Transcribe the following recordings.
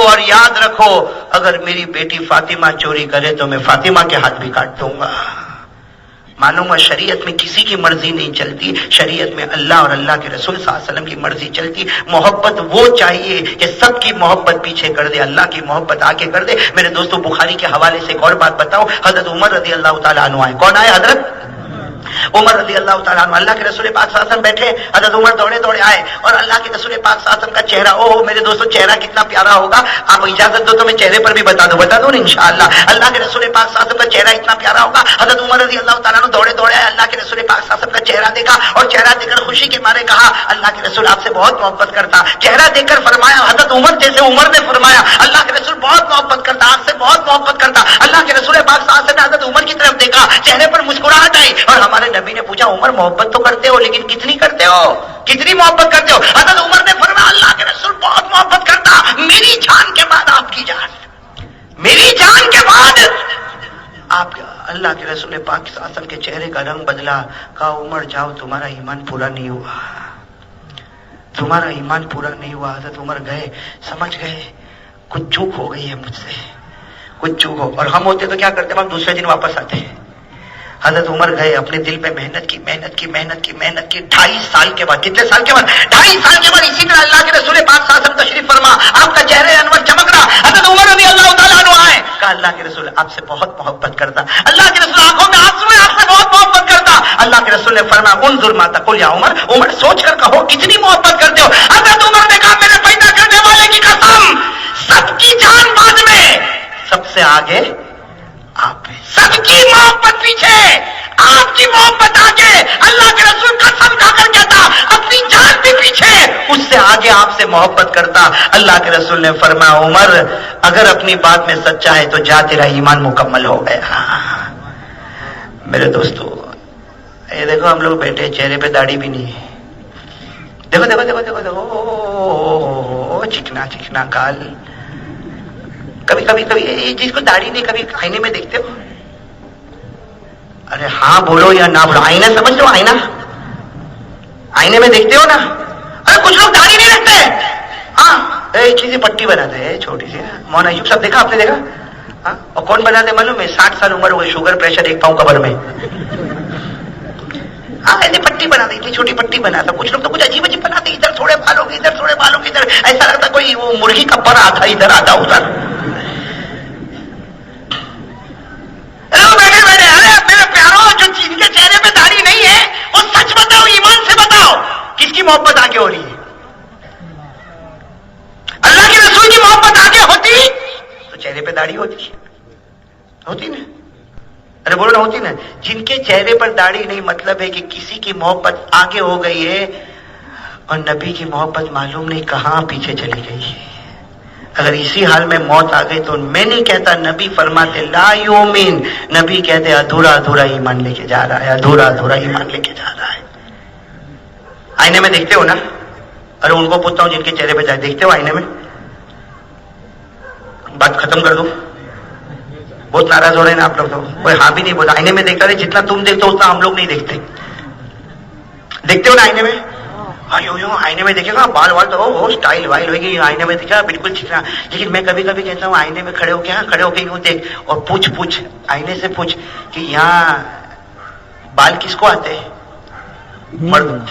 और याद रखो, अगर मेरी बेटी फातिमा चोरी करे तो मैं फातिमा के हाथ भी काट दूंगा। मालूम है शरीयत में किसी की मर्जी नहीं चलती, शरीयत में अल्लाह और अल्लाह के रसूल सल्लल्लाहु अलैहि वसल्लम की मर्जी चलती। मोहब्बत वो चाहिए कि सबकी मोहब्बत पीछे कर दे, अल्लाह की मोहब्बत आगे कर दे। मेरे दोस्तों, बुखारी के हवाले से एक और बात बताओ। हजरत उमर रजी अल्लाह तआला अन्हु आए। कौन आए? हजरत उमर रज़ी अल्लाह तआला अन्हु। अल्लाह के रसूल पाक सल्लल्लाहु अलैहि वसल्लम बैठे, हज़रत उमर दौड़े दौड़े आए और अल्लाह के रसूल पाक सल्लल्लाहु अलैहि वसल्लम का चेहरा, ओह मेरे दोस्तों चेहरा कितना प्यारा होगा। आप इजाजत दो तो मैं चेहरे पर भी बता दूं ना इंशाअल्लाह। अल्लाह के रसूल पाक सल्लल्लाहु अलैहि वसल्लम का चेहरा इतना प्यारा होगा। हज़रत उमर रज़ी अल्लाह तआला अन्हु दौड़े दौड़े आए, अल्लाह के रसूल पाक सल्लल्लाहु अलैहि वसल्लम का चेहरा देखा और चेहरा देखकर खुशी के मारे कहा, अल्लाह के रसूल आपसे बहुत मोहब्बत करता। चेहरा देखकर फरमाया, हज़रत उमर जैसे उमर ने फरमाया, अल्लाह के रसूल बहुत मोहब्बत करता, आपसे बहुत मोहब्बत करता। अल्लाह के रसूल पाक सल्लल्लाहु अलैहि वसल्लम ने हज़रत उमर की तरफ देखा, चेहरे पर मुस्कुराहट आई और हमारे नबी ने पूछा, उमर मोहब्बत तो करते हो लेकिन कितनी करते हो, कितनी मोहब्बत करते हो? हज़रत उमर ने फरमाया, अल्लाह के रसूल बहुत मोहब्बत करता, मेरी जान के बाद आपकी जान, मेरी जान के बाद आप। अल्लाह के रसूल पाक सल्लल्लाहु अलैहि वसल्लम के चेहरे का रंग बदला। कहा, उमर जाओ, तुम्हारा ईमान पूरा नहीं हुआ, तुम्हारा ईमान पूरा नहीं हुआ। हज़रत उमर गए, समझ गए कुछ चूक हो गई है मुझसे, कुछ चूक हो। और हम होते तो क्या करते, हम दूसरे दिन वापस आते हैं। हज़रत उमर गए, अपने दिल पे मेहनत की, मेहनत की, मेहनत की, मेहनत की। 2.5 साल के बाद, कितने साल के बाद? 2.5 साल के बाद इसी तरह अल्लाह के रसूल पाक सल्लल्लाहु अलैहि वसल्लम तशरीफ फरमा, आपका चेहरे अनवर चमक रहा। हज़रत उमर रज़ी अल्लाह तआला अन्हु आए, कहा, अल्लाह के रसूल आपसे बहुत मोहब्बत करता। अल्लाह के रसूल आंखों में आंसू है, आपसे बहुत मोहब्बत करता। अल्लाह के रसूल ने फरमाया, उन्जुर मा तकुल या उमर, उमर सोच कर कहो कितनी मोहब्बत करते हो। हज़रत उमर ने कहा, मेरे पैदा करने वाले की कसम, सबकी जान बाद में, सबसे आगे आप, सबकी मोहब्बत पीछे, आपकी मोहब्बत आगे। अल्लाह के रसूल कसम खाकर कहता, अपनी जान भी पीछे, उससे आगे आपसे मोहब्बत करता। अल्लाह के रसूल ने फरमाया, उमर अगर अपनी बात में सच्चा है तो जा, तेरा ईमान मुकम्मल हो गया। मेरे दोस्तों, ये देखो हम लोग बैठे, चेहरे पे दाढ़ी भी नहीं है। देखो देखो देखो देखो देखो, चिकना चिकना गाल। कभी कभी कभी जिसको दाढ़ी नहीं, कभी आईने में देखते हो? अरे हाँ बोलो या ना बोलो, आईना समझ लो, आईना, आईने में देखते हो ना? अरे कुछ लोग दाढ़ी नहीं रखते, हाँ एक चीज पट्टी बनाते हैं छोटी सी, मौना यूब सब देखा, आपने देखा? हाँ, और कौन बनाते मालूम है? 60 साल उम्र हो गई, शुगर प्रेशर एक पांव कबर में। हाँ ऐसी पट्टी बनाते, इतनी छोटी पट्टी बनाता। कुछ लोग तो कुछ अजीब अजीब बनाते, इधर थोड़े बालों के, इधर थोड़े बालों के, इधर ऐसा लगता कोई वो मुर्गी का पर आता, इधर आता उधर। मेरे प्यारों, जो जिनके चेहरे पे दाढ़ी नहीं है वो सच बताओ, ईमान से बताओ, किसकी मोहब्बत आगे हो रही है? अल्लाह के रसूल की मोहब्बत आगे होती तो चेहरे पे दाढ़ी होती, होती ना? अरे बोलो ना, होती ना? जिनके चेहरे पर दाढ़ी नहीं, मतलब है कि किसी की मोहब्बत आगे हो गई है और नबी की मोहब्बत मालूम नहीं कहां पीछे चली गई है। अगर इसी हाल में मौत आ गई तो मैं नहीं कहता, नबी फरमाते ला युमिन, नबी कहते अधूरा अधूरा ईमान लेके जा रहा है, अधूरा अधूरा ईमान लेके जा रहा है। आईने में देखते हो ना? अरे उनको पूछता हूं जिनके चेहरे पे देखते हो आईने में, बात खत्म कर दो। बहुत नाराज हो रहे हैं ना आप लोग, तो कोई हाँ भी नहीं बोला। आईने में देखता रहे, जितना तुम देखते हो उतना हम लोग नहीं देखते। देखते हो ना आईने में? हाँ यो आईने में देखेगा, बाल वाल तो हो स्टाइल वाइल होगी, आईने में देखा बिल्कुल चिकना। लेकिन मैं कभी कभी कहता हूँ आईने में खड़े हो क्या, खड़े होके यूं देख और पूछ आईने से पूछ कि यहाँ बाल किसको आते हैं? मर्द।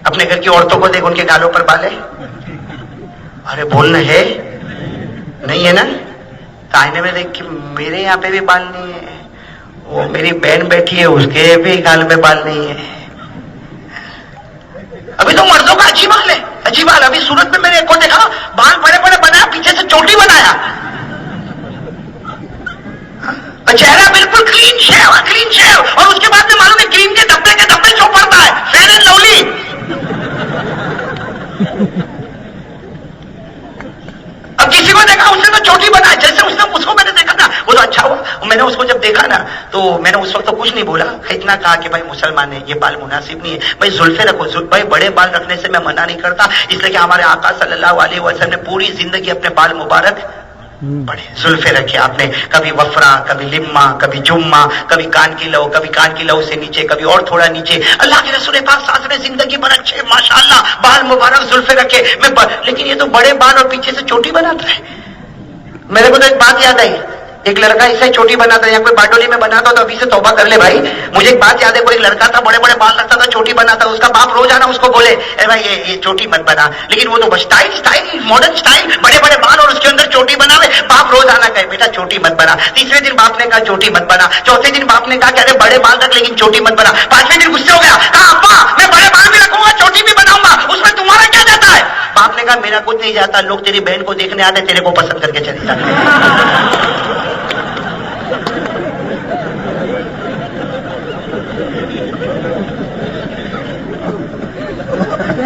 अपने घर की औरतों को देख, उनके गालों पर बाल है? अरे बोलना है, नहीं है ना? तो आईने में देख कि मेरे यहाँ पे भी बाल नहीं है, वो मेरी बहन बैठी है उसके भी गाल में बाल नहीं है। अभी तो मर्दों का अच्छी बाल है, अच्छी बाल। अभी सूरत में मैंने एक को देखा, बाल बड़े बड़े बनाया, पीछे से चोटी बनाया, चेहरा बिल्कुल क्लीन शेव, क्लीन शेव। और उसके बाद में मालूम है क्रीम के धब्बे जो पड़ता है, फेयर एंड लवली। अब किसी को देखा उसने तो चोटी बनाया, जैसे उसने, उसको मैंने देखा ना, वो तो अच्छा हुआ। मैंने उसको जब देखा ना तो मैंने उस वक्त तो कुछ नहीं बोला, इतना कहा कि भाई मुसलमान है, ये बाल मुनासिब नहीं है, भाई जुल्फे रखो। भाई बड़े बाल रखने से मैं मना नहीं करता, इसलिए कि हमारे आका सल्लल्लाहु अलैहि वसल्लम ने पूरी जिंदगी अपने बाल मुबारक बड़े जुल्फे रखे आपने, कभी वफरा, कभी लिम्मा, कभी जुम्मा, कभी कान की लौ, कभी कान की लौ से नीचे, कभी और थोड़ा नीचे। अल्लाह के रसूल पाक साथ में जिंदगी भर अच्छे माशाअल्लाह बाल मुबारक जुल्फे रखे। लेकिन ये तो बड़े बाल और पीछे से चोटी बनाता है। मेरे को तो एक बात याद आई, एक लड़का इसे चोटी बनाता है या कोई बारडोली में बनाता तो अभी से तौबा कर ले भाई। मुझे एक बात याद है, कोई एक लड़का था, बड़े बड़े बाल रखता था, चोटी बनाता, उसका बाप रोजाना उसको बोले अरे भाई ये चोटी मत बना, लेकिन वो तो स्टाइल मॉडर्न स्टाइल, बड़े बड़े बाल और उसके अंदर चोटी बनावे। बाप रोजाना कहे बेटा चोटी मत बना। तीसरे दिन बाप ने कहा चोटी मत बना। चौथे दिन बाप ने कहा कि अरे बड़े बाल रख लेकिन चोटी मत बना। पांचवें दिन गुस्से हो गया, कहा अब्बा मैं बड़े बाल भी रखूंगा चोटी भी बनाऊंगा, उसमें तुम्हारा क्या जाता है? बाप ने कहा मेरा कुछ नहीं जाता, लोग तेरी बहन को देखने आते, तेरे को पसंद करके चले जाते।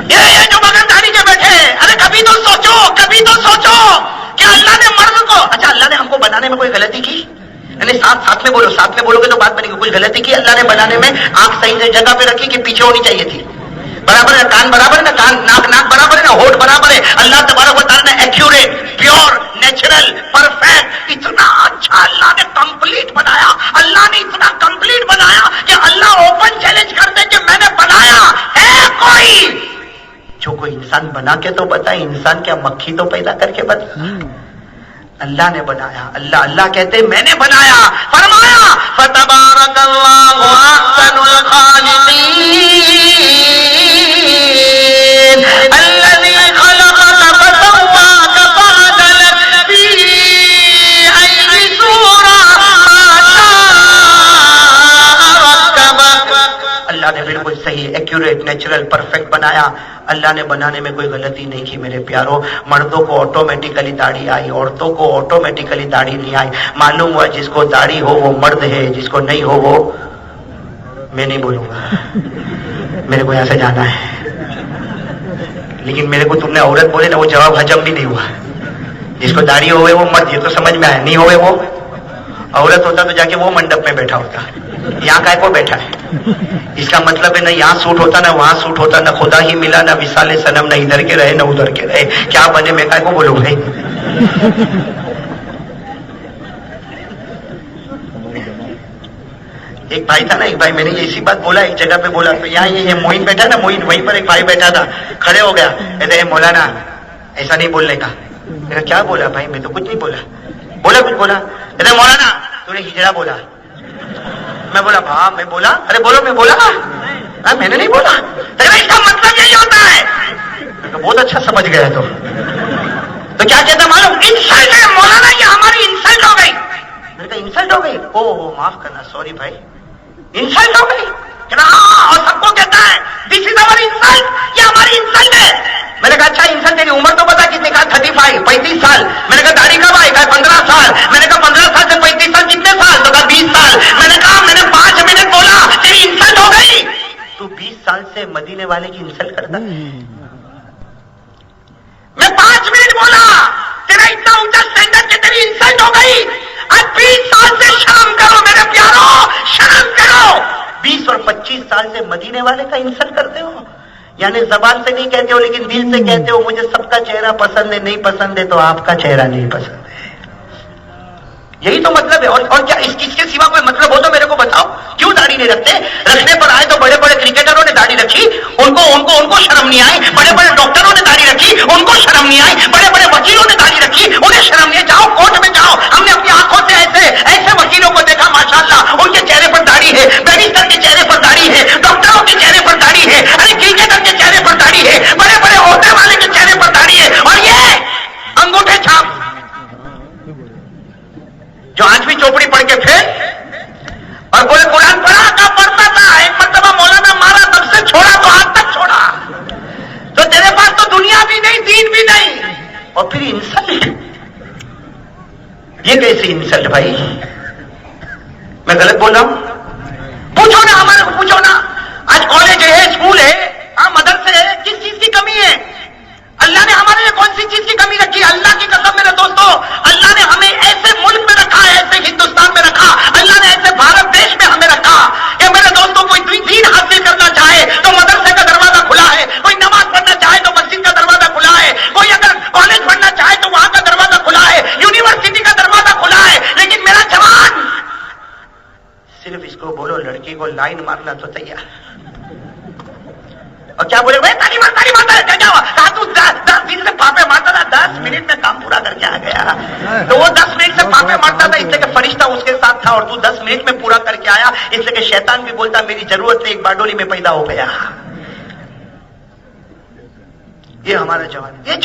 ये जो बगल दाढ़ी के बैठे, अरे कभी तो सोचो कि अल्लाह ने मर्द को, अच्छा अल्लाह ने हमको बनाने में कोई गलती की? यानी साथ में बोलोगे तो बात बनेगी। कुछ गलती की अल्लाह ने बनाने में? आंख सही से जगह पे रखी कि पीछे होनी चाहिए थी? बराबर है, कान बराबर है ना, कान नाक बराबर है ना, होठ बराबर है। अल्लाह तबारक व तआला ने एक्यूरेट, प्योर, नेचुरल, परफेक्ट, इतना अच्छा अल्लाह ने कंप्लीट बनाया। अल्लाह ने इतना कंप्लीट बनाया कि अल्लाह ओपन चैलेंज कर दे कि मैंने बनाया है कोई जो कोई इंसान बना के तो बताए, इंसान क्या मक्खी तो पैदा करके बता। अल्लाह ने बनाया, अल्लाह कहते मैंने बनाया। फरमाया फतबारकल्लाहु अहसनुल खालिकीन अल्लज़ी खलक़का फसव्वाका फअदलक फी अय्यि सूरा मा शाअ रक्कबक। अल्लाह ने बिल्कुल सही, एक्यूरेट, नेचुरल, परफेक्ट बनाया। अल्लाह ने बनाने में कोई गलती नहीं की मेरे प्यारों। मर्दों को ऑटोमेटिकली दाढ़ी आई, औरतों को ऑटोमेटिकली दाढ़ी नहीं आई। मालूम हुआ जिसको दाढ़ी हो वो मर्द है, जिसको नहीं हो वो, मैं नहीं बोलूंगा, मेरे को यहां से जाना है। लेकिन मेरे को तुमने औरत बोले ना, वो जवाब हजम भी नहीं हुआ। जिसको दाढ़ी होवे वो मर्द, ये तो समझ में आया, नहीं होवे वो औरत होता तो जाके वो मंडप में बैठा होता, यहाँ काय को बैठा है? इसका मतलब है ना यहाँ सूट होता ना वहां सूट होता, ना खुदा ही मिला ना विसाले सनम, ना इधर के रहे ना उधर के रहे, क्या बने मैं काय को बोलूं भाई। एक भाई था ना, एक भाई, मैंने ऐसी बात बोला एक जगह पे बोला, तो यहाँ ये मोइन बैठा ना, मोइन, वहीं पर एक भाई बैठा था, खड़े हो गया, कहते मौलाना ऐसा नहीं बोलने का। मैंने क्या बोला भाई? मैं तो कुछ नहीं बोला। बोला कुछ बोला? कहते मौलाना तूने हिजड़ा बोला। मैं बोला हाँ मैं बोला। अरे बोलो मैं बोला? मैंने नहीं बोला। इसका मतलब यही होता है। तो बहुत अच्छा समझ गया। तो क्या कहता मालूम? इंसल्ट है मौलाना, ये हमारी इंसल्ट हो गई। मैंने कहा इंसल्ट हो गई? ओह माफ करना, सॉरी भाई, इंसल्ट हो गई। और सबको कहता है दिस इज अवर इंसल्ट, ये हमारी इंसल्ट है। मैंने कहा अच्छा इंसल्ट तेरी उम्र तो बता कितनी? कहा 35 साल। मैंने कहा दाढ़ी कब आई? कहा 15 साल। मैंने कहा 15 साल से 35 साल कितने साल? तो कहा 20 साल। मैंने कहा मैंने 5 मिनट बोला, तेरी इंसल्ट हो गई। तू 20 साल से मदीने वाले की इंसल्ट करता? मैं 5 मिनट बोला, तेरा इतना ऊंचा स्टैंडर्ड कि तेरी इंसल्ट हो गई। आज 20 साल से शर्म करो मेरे प्यारो, शर्म करो। 20 और 25 साल से मदीने वाले का इंसल्ट करते हो, यानी जबान से नहीं कहते हो लेकिन दिल से कहते हो मुझे सबका चेहरा पसंद है, नहीं पसंद है तो आपका चेहरा नहीं पसंद है। यही तो मतलब है। और क्या इसके सिवा कोई मतलब हो तो मेरे को बताओ। क्यों दाढ़ी नहीं रखते? रखने पर आए तो बड़े बड़े क्रिकेटरों ने दाढ़ी रखी, उनको शर्म नहीं आई। बड़े बड़े डॉक्टरों ने दाढ़ी रखी, उनको शर्म नहीं आई। बड़े बड़े वकीलों ने दाढ़ी रखी, उन्हें शर्म नहीं आई। जाओ कोर्ट में जाओ, हमने अपनी आंखों से ऐसे वकीलों को देखा माशाअल्लाह, उनके चेहरे पर दाढ़ी है, बैरिस्टर के चेहरे पर दाढ़ी है, डॉक्टरों के चेहरे पर दाढ़ी है, अरे क्रिकेटर के चेहरे पर दाढ़ी है, बड़े बड़े ओहदे वाले के चेहरे पर दाढ़ी है। और ये अंगूठे छाप जो आज भी चौपड़ी पढ़ के फेल और बोले कुरान पढ़ा था, पढ़ता था, एक मर्तबा मौलाना मारा तब से छोड़ा तो आज तक छोड़ा। तो तेरे पास तो दुनिया भी नहीं दीन भी नहीं, और फिर इंसल्ट। ये कैसी इंसल्ट भाई? मैं गलत बोल रहा हूं? पूछो ना, हमारे को पूछो ना। आज कॉलेज है, स्कूल है, मदरसे है, किस चीज की कमी है? अल्लाह ने हमारे लिए कौन सी चीज की कमी रखी? अल्लाह की कसम मेरे दोस्तों, अल्लाह ने हमें ऐसे मुल्क में रखा है, ऐसे हिंदुस्तान में रखा, अल्लाह ने ऐसे भारत देश में हमें रखा कि मेरे दोस्तों कोई दीन हासिल करना चाहे तो मदरसे का दरवाजा खुला है, कोई नमाज पढ़ना चाहे तो मस्जिद का दरवाजा खुला है, कोई अगर कॉलेज पढ़ना चाहे तो वहां का दरवाजा खुला है, यूनिवर्सिटी बोलना तो तैयार। और क्या बोले भाई, ताली मारता है, क्या हुआ? तू 10 दिन से फापे मारता था, 10 मिनट में काम पूरा करके आ गया। तो वो 10 मिनट से फापे मारता था इसलिए कि फरिश्ता उसके साथ था, और तू 10 मिनट में पूरा करके आया इसलिए कि शैतान भी बोलता मेरी जरूरत नहीं, एक बारडोली में पैदा हो गया। ये हमारा जवान, ये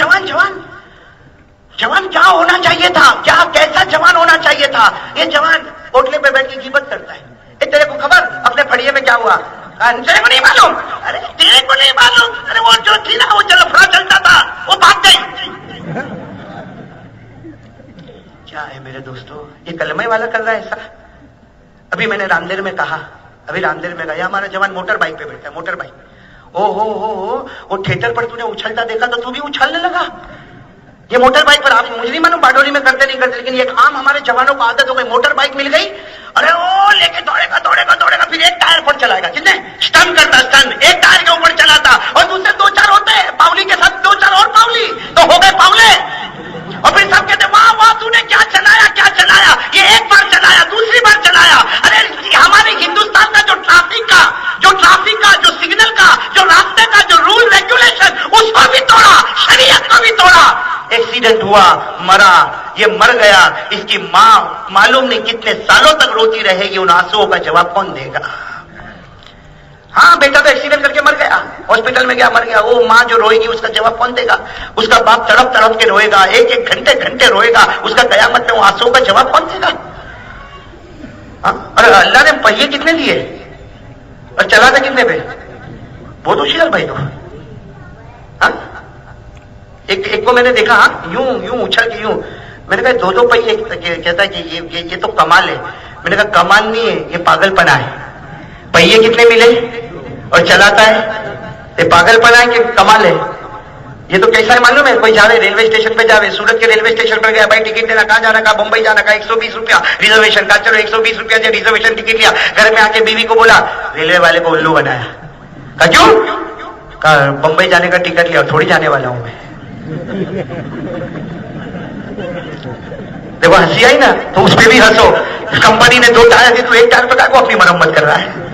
जवान क्या होना चाहिए था, क्या कैसा जवान होना चाहिए था? ये जवान होटले पे बैठ के गिबत करता है। तेरे को खबर अपने फड़िए में क्या हुआ? तेरे को नहीं मालूम? अरे तेरे को नहीं मालूम? अरे वो जो थी ना, वो जो लफड़ा चलता था वो भाग गई। क्या है मेरे दोस्तों, ये कलमे वाला कर रहा है ऐसा। अभी मैंने रामदेर में कहा, अभी रामदेर में गया, हमारा जवान मोटर बाइक पे बैठा है, मोटर बाइक। ओ हो वो थिएटर पर तूने उछलता देखा तो तू भी उछलने लगा। ये मोटर बाइक पर, आप मुझे नहीं मालूम बारडोली में करते नहीं करते, लेकिन ये आम हमारे जवानों को आदत हो गई। मोटर बाइक मिल गई, अरे वो लेके दौड़ेगा, फिर एक टायर पर चलाएगा, कितने स्टन करता, स्टन एक टायर के ऊपर चलाता, और दूसरे 2-4 होते हैं पावली के साथ, 2-4 और पावली, तो हो गए पावले। और फिर सब कहते वाह तूने क्या चलाया। ये एक बार चलाया, दूसरी बार चलाया। अरे हमारे हिंदुस्तान का जो ट्रैफिक का जो सिग्नल का, जो रास्ते का जो रूल रेगुलेशन, उसको भी तोड़ा, शरीयत को भी तोड़ा। एक्सीडेंट हुआ, मरा, ये मर गया, इसकी मां मालूम नहीं कितने सालों तक रोती रहेगी। उन आंसुओं का जवाब कौन देगा? हाँ बेटा तो एक्सीडेंट करके मर गया, हॉस्पिटल में गया, मर गया। वो माँ जो रोएगी उसका जवाब कौन देगा? उसका बाप तड़प के रोएगा, एक घंटे रोएगा, उसका कयामत में वो आंसुओं का जवाब कौन देगा? अरे अल्लाह ने पहिए कितने दिए और चला था कितने पे? बहुत होशियार भाई तो। एक को मैंने देखा यूं उछल के यूं, मैंने कहा 2 पहिए, कहता है कि ये तो कमाल है। मैंने कहा कमाल नहीं है, ये पागलपना है। पहिए कितने मिले और चलाता है, ये पागलपना है कि कमाल है? ये तो कैसा है मालूम है? कोई जावे रेलवे स्टेशन पे जावे, सूरत के रेलवे स्टेशन पर गया, भाई टिकट देना, कहाँ जाना, कहा मुंबई जाना, कहा 120 रुपया रिजर्वेशन का। चलो 120 रुपया से रिजर्वेशन टिकट लिया, घर में आके बीवी को बोला, रेलवे वाले को उल्लू बनाया। कहा क्यों? कहा मुंबई जाने का टिकट लिया, थोड़ी जाने वाला हूं मैं। देखो हंसी आई ना, तो उस पर भी हंसो। कंपनी ने 2 टायर दी, तो एक टायर पर को अपनी मरम्मत कर रहा है।